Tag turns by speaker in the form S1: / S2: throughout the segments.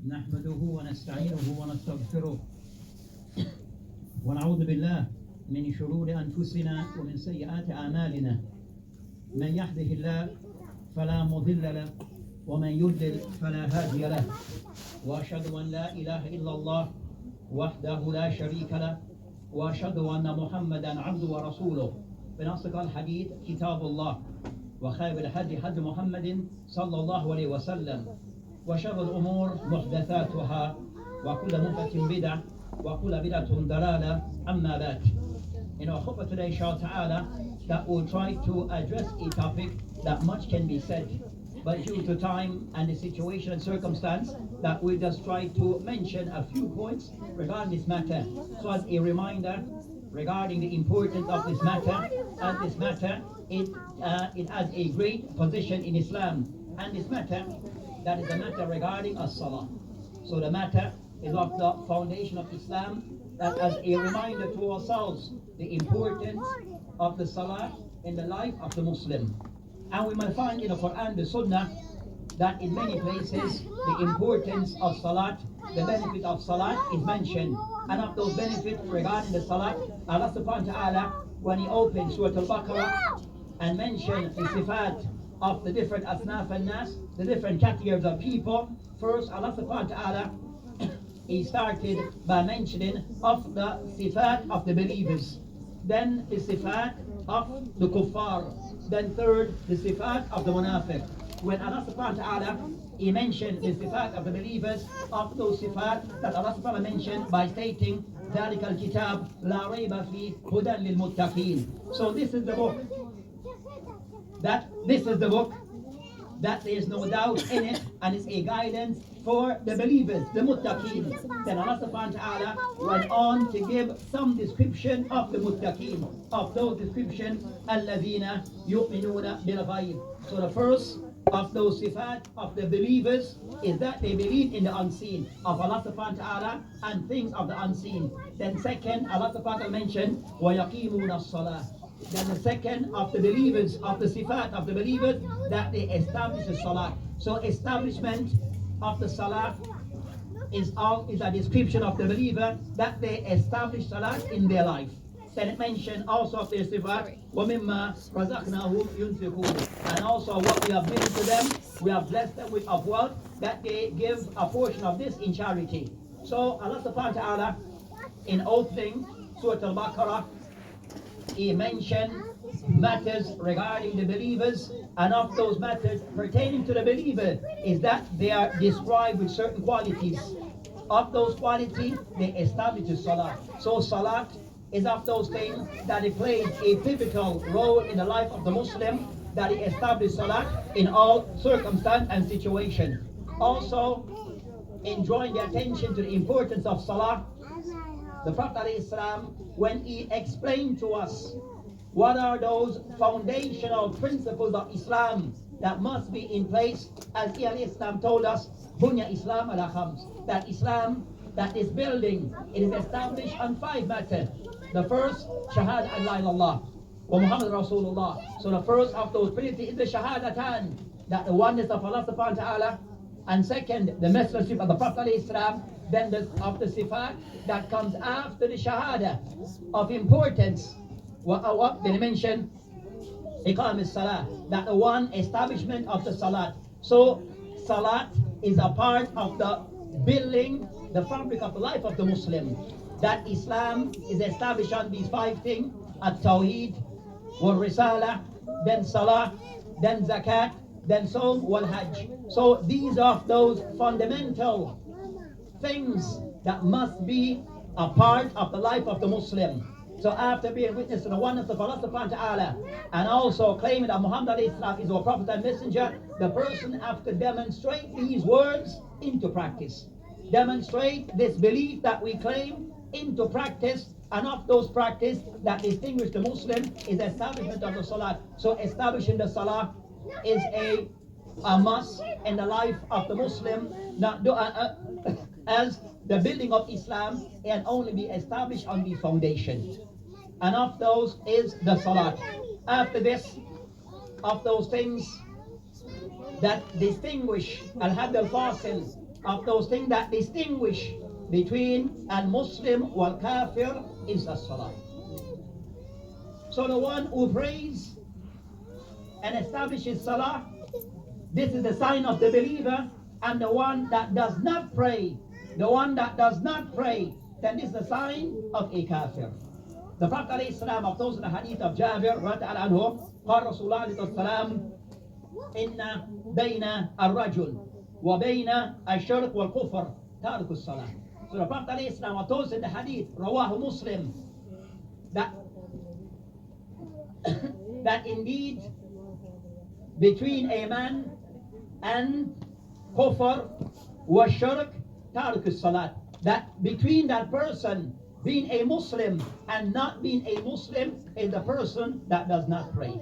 S1: نحمده ونستعينه ونستغفره ونعوذ بالله من شرور أنفسنا ومن سيئات أعمالنا. من يهده الله فلا مضل له ومن يضلل فلا هادي له، وأشهد أن لا إله إلا الله وحده لا شريك له، وأشهد أن محمدا عبده ورسوله. من أصدق الحديث كتاب الله، وخير الهدي هدي محمد صلى الله عليه وسلم، وشر الأمور محدثاتها، وكل محدثة بدعة، وكل بدعة ضلالة. أما بعد. In our khutbah today, inshallah ta'ala, that we'll try to address a topic that much can be said, but due to time and the situation and circumstance, that we just try to mention a few points regarding this matter. So as a reminder regarding the importance of this matter, as this matter, it has a great position in Islam, and this matter, that is a matter regarding as-salah. So the matter is of the foundation of Islam, that as a reminder to ourselves the importance of the salah in the life of the Muslim. And we might find in the Quran, the Sunnah, that in many places the importance of salat, the benefit of salat is mentioned. And of those benefits regarding the salat, Allah subhanahu wa ta'ala, when He opens Surah Al-Baqarah and mentioned the sifat of the different asnaf and nas, the different categories of people, first Allah subhanahu wa ta'ala, He started by mentioning of the sifat of the believers, then the sifat of the kuffar, then third the sifat of the munafiq. When Allah subhanahu wa ta'ala He mentioned the sifat of the believers, of those sifat that Allah subhanahu wa ta'ala mentioned by stating ذَلِكَ الْكِتَابُ لَا رَيْبَ فِيهِ هُدًى لِلْمُتَّقِينَ. So this is the book that there is no doubt in it, and it's a guidance for the believers, the muttaqeen. Then Allah subhanahu wa ta'ala went on to give some description of the muttaqeen, of those descriptions, الَّذِينَ يُؤْمِنُونَ بِالْغَيْبِ. So the first of those sifat of the believers is that they believe in the unseen of Allah subhanahu wa ta'ala and things of the unseen. Then second, Allah subhanahu wa ta'ala mentioned وَيَقِيمُونَ الصَّلَاةِ. Then the second of the believers, of the sifat of the believers, that they establish the salah. So establishment of the salah is a description of the believer, that they establish salah in their life. Then it mentioned also of their sifat, وَمِمَّا رَزَقْنَاهُمْ يُنْفِقُونَ. And also what we have given to them, we have blessed them with of wealth, that they give a portion of this in charity. So Allah subhanahu wa ta'ala, in opening Surah Al-Baqarah, He mentioned matters regarding the believers, and of those matters pertaining to the believer is that they are described with certain qualities. Of those qualities, they establish the salah. So salat is of those things that it plays a pivotal role in the life of the Muslim, that he establishes salat in all circumstance and situation. Also, in drawing the attention to the importance of salah, the Prophet ﷺ, when he explained to us what are those foundational principles of Islam that must be in place, as he ﷺ told us, Bunya Islam ala khams, that Islam, that is building, it is established on 5 matters. The first, Shahada an la ilaha illallah wa Muhammad Rasulullah. So the first of those Trinity is the Shahadatan, that the oneness of Allah subhanahu wa ta'ala. And second, the messengership of the Prophet ﷺ. Then of the sifat that comes after the shahada of importance. What did he mention? Iqam as-salah, that the one establishment of the salat. So salat is a part of the building, the fabric of the life of the Muslim. That Islam is established on these 5 things: at-tawheed, wal-risala, then salah, then zakat, then Sawm, wal hajj. So these are those fundamental things that must be a part of the life of the Muslim. So after being witness to the oneness of Allah subhanahu wa ta'ala, and also claiming that Muhammad ﷺ is our prophet and messenger, the person has to demonstrate these words into practice. Demonstrate this belief that we claim into practice, and of those practice that distinguish the Muslim is establishment of the salah. So establishing the salah is a must in the life of the Muslim, not as the building of Islam can only be established on the foundation. And of those is the salat. After this, of those things that distinguish al-hadd al-fasil of those things that distinguish between al-Muslim wal-Kafir is as-salah. So the one who prays and establishes salah, this is the sign of the believer, and the one that does not pray, then this is the sign of a kafir. The Prophet ﷺ, of those in the hadith of Jabir radiallahu anhu, قال رسول الله عليه السلام إن بين الرجل وبين الشرك والكفر تارك الصلاة. So the Prophet ﷺ, of those in the hadith, Rawahu Muslim, that indeed between a man and kufr wa shirk tark salat, that between that person being a Muslim and not being a Muslim is the person that does not pray.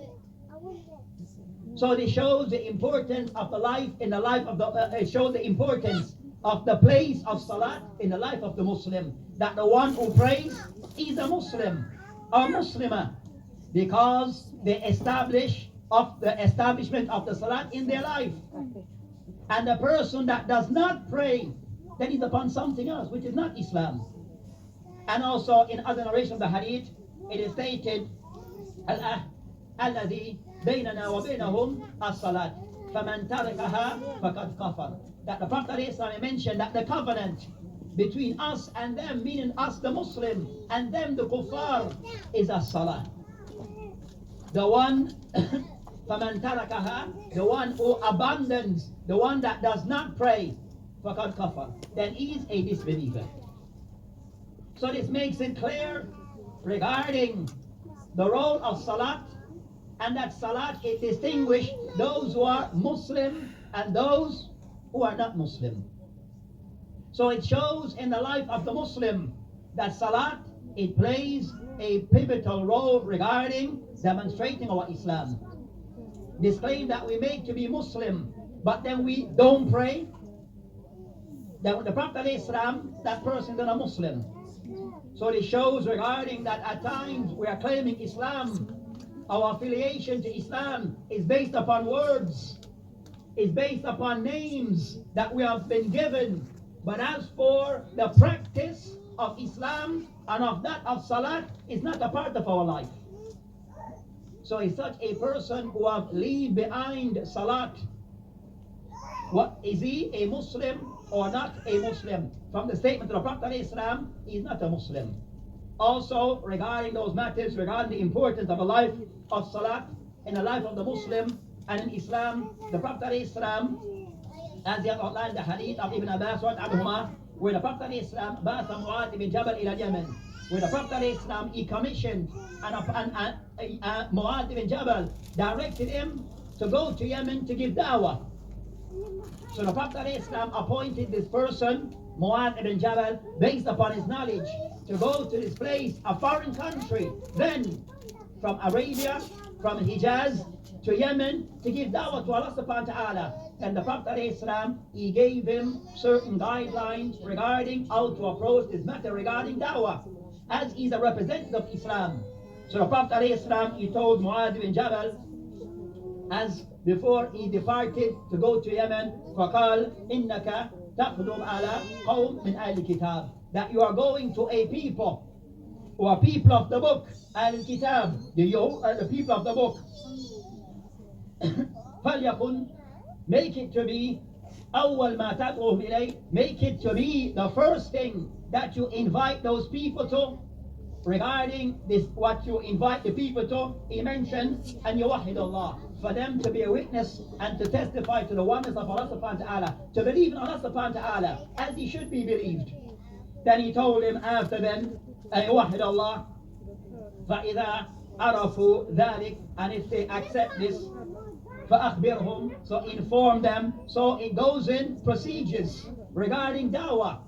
S1: So this shows the importance of the life in the life of the it shows the importance of the place of salat in the life of the Muslim, that the one who prays is a Muslim or Muslimah, because they establishment of the salat in their life. And the person that does not pray, then is upon something else which is not Islam. And also in other narration of the hadith, it is stated, الذي بيننا وبينهم الصلاة فمن تركها فقد كفر. That the Prophet ﷺ mentioned that the covenant between us and them, meaning us the Muslim and them the kuffar, is as-salah. The one فَمَنْ تَرَكَهَا, the one who abandons, the one that does not pray, فَقَدْ كَفَرَ, then he is a disbeliever. So this makes it clear regarding the role of salat, and that salat is distinguished those who are Muslim and those who are not Muslim. So it shows in the life of the Muslim that salat, it plays a pivotal role regarding demonstrating our Islam. This claim that we make to be Muslim, but then we don't pray, then the Prophet ﷺ, that person is not a Muslim. So it shows regarding that at times we are claiming Islam, our affiliation to Islam is based upon words, is based upon names that we have been given. But as for the practice of Islam and of that of Salat, is not a part of our life. So is such a person who have leave behind Salat, what is he, a Muslim or not a Muslim? From the statement of the Prophet ﷺ, he is not a Muslim. Also regarding those matters, regarding the importance of a life of Salat in the life of the Muslim and in Islam, the Prophet ﷺ, as he has outlined the hadith of Ibn Abbas where the Prophet ﷺ ba'atha Mu'adh ibn Jabal ila Yemen, where the Prophet ﷺ, he commissioned and Mu'adh ibn Jabal directed him to go to Yemen to give da'wah. So the Prophet ﷺ appointed this person, Mu'adh ibn Jabal, based upon his knowledge, to go to this place, a foreign country, then from Arabia, from Hijaz to Yemen, to give da'wah to Allah subhanahu wa ta'ala. And the Prophet ﷺ, he gave him certain guidelines regarding how to approach this matter regarding da'wah, as he's a representative of Islam. So the Prophet ﷺ, he told Mu'adh ibn Jabal, as before he departed to go to Yemen, فَقَالْ إِنَّكَ تَقْدُمْ عَلَى قَوْمٍ مِنْ أَهْلِ الْكِتَابِ, that you are going to a people who are people of the book, al-kitab, the people of the book. فَلْيَكُنْ, make it to be أول ما تدعوهم إليه, make it to be the first thing that you invite those people to. Regarding this, what you invite the people to, he mentioned and yuwahid Allah, for them to be a witness and to testify to the oneness of Allah subhanahu wa ta'ala, to believe in Allah subhanahu wa ta'ala as he should be believed. Then he told him after them, yuwahid Allah, فَإِذَا عَرَفُوا ذَلِكَ, and if they accept this, فَأَخْبِرْهُمْ, so inform them. So it goes in procedures regarding da'wah.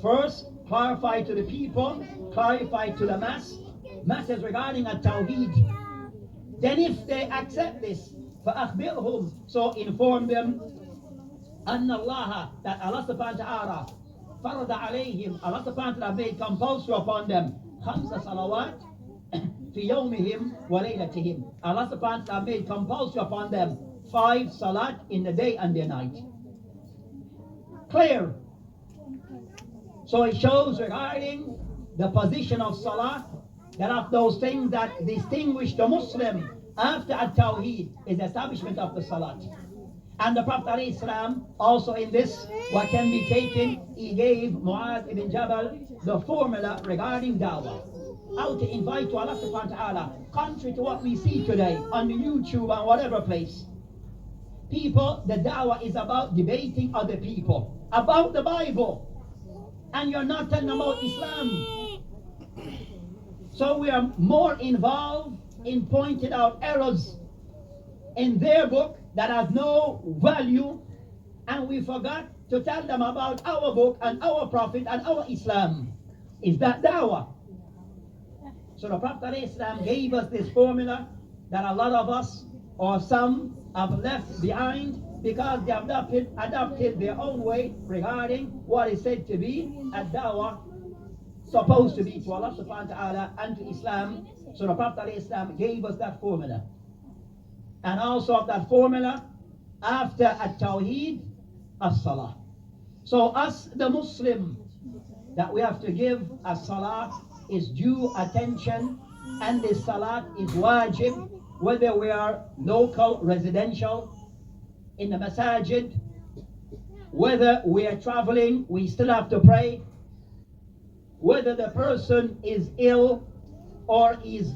S1: First, clarify to the people, clarify to the masses regarding at-tawheed. Then if they accept this, فَأَخْبِرْهُمْ, so inform them, أَنَّ اللَّهَ, that Allah subhanahu wa ta'ala, فَرَضَ عَلَيْهِمْ, Allah subhanahu wa ta'ala made compulsory upon them, خَمْسَ صَلَوَاتٍ في يومهم وليلتهم. Allah subhanahu wa ta'ala made compulsory upon them 5 salat in the day and the night. clear. So it shows regarding the position of salah, that of those things that distinguish the Muslim after at-Tawheed is establishment of the salat. And the Prophet ﷺ also in this, what can be taken, he gave Mu'adh ibn Jabal the formula regarding dawah. How to invite to Allah subhanahu wa ta'ala, contrary to what we see today on YouTube and whatever place. People, the dawah is about debating other people about the Bible, and you're not telling them about Islam. So we are more involved in pointing out errors in their book that have no value, and we forgot to tell them about our book and our Prophet and our Islam. Is that dawah? So the Prophet ﷺ gave us this formula that a lot of us, or some, have left behind because they have adopted their own way regarding what is said to be a dawah, supposed to be to Allah subhanahu wa ta'ala and to Islam. So the Prophet ﷺ gave us that formula. And also of that formula, after at-Tawheed, as-Salah. So us, the Muslim, that we have to give as-Salah is due attention, and this Salat is wajib, whether we are local, residential, in the masajid, whether we are traveling, we still have to pray, whether the person is ill or is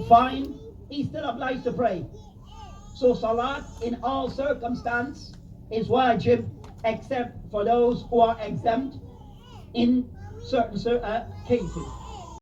S1: fine, he still obliged to pray. So salat in all circumstance is wajib, except for those who are exempt in certain cases.